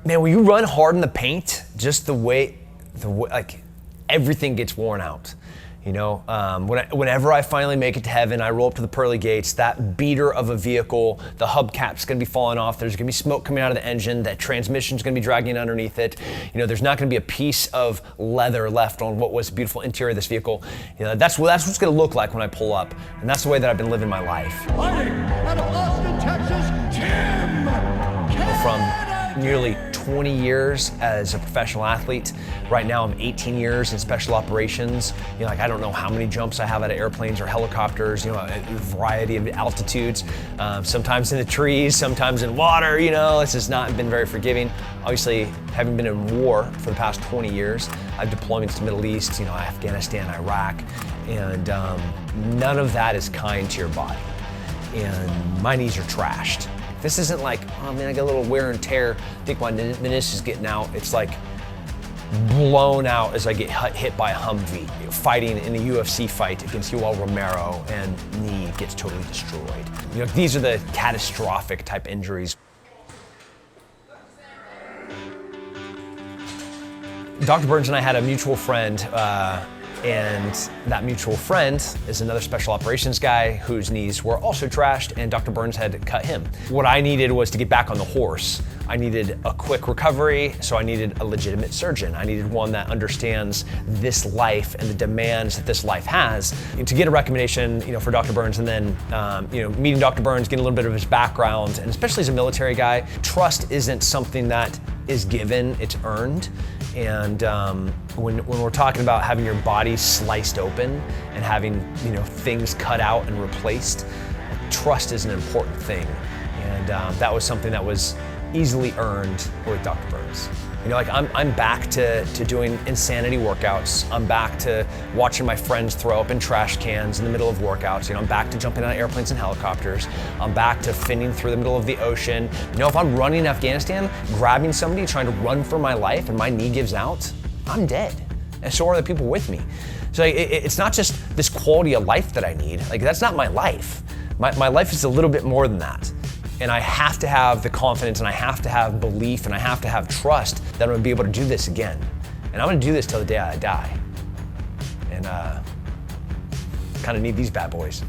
Man, when you run hard in the paint, just the way like everything gets worn out. You know, whenever I finally make it to heaven, I roll up to the pearly gates, that beater of a vehicle, the hubcap's gonna be falling off, there's gonna be smoke coming out of the engine, that transmission's gonna be dragging underneath it. You know, there's not gonna be a piece of leather left on what was the beautiful interior of this vehicle. You know, that's what it's gonna look like when I pull up. And that's the way that I've been living my life. Fighting out of Austin, Texas, Tim From nearly 20 years as a professional athlete. Right now I'm 18 years in special operations. You know, like I don't know how many jumps I have out of airplanes or helicopters, you know, a variety of altitudes, sometimes in the trees, sometimes in water, you know, this has not been very forgiving. Obviously, having been in war for the past 20 years, I have deployments to Middle East, you know, Afghanistan, Iraq, and none of that is kind to your body. And my knees are trashed. This isn't like, oh man, I got a little wear and tear. I think my meniscus is getting out. It's like blown out as I get hit by a Humvee, fighting in a UFC fight against Yoel Romero, and knee gets totally destroyed. You know, these are the catastrophic type injuries. Dr. Burns and I had a mutual friend, and that mutual friend is another special operations guy whose knees were also trashed, and Dr. Burns had cut him. What I needed was to get back on the horse. I needed a quick recovery, so I needed a legitimate surgeon. I needed one that understands this life and the demands that this life has. And to get a recommendation, you know, for Dr. Burns, and then, you know, meeting Dr. Burns, getting a little bit of his background, and especially as a military guy, trust isn't something that is given, it's earned. And when we're talking about having your body sliced open and having, you know, things cut out and replaced, trust is an important thing. And that was something that was easily earned with Dr. Burns. You know, like I'm back to doing insanity workouts. I'm back to watching my friends throw up in trash cans in the middle of workouts. You know, I'm back to jumping out of airplanes and helicopters. I'm back to finning through the middle of the ocean. You know, if I'm running in Afghanistan, grabbing somebody, trying to run for my life, and my knee gives out, I'm dead. And so are the people with me. So it's not just this quality of life that I need. Like, that's not my life. My life is a little bit more than that. And I have to have the confidence, and I have to have belief, and I have to have trust that I'm gonna be able to do this again. And I'm gonna do this till the day I die. And kind of need these bad boys.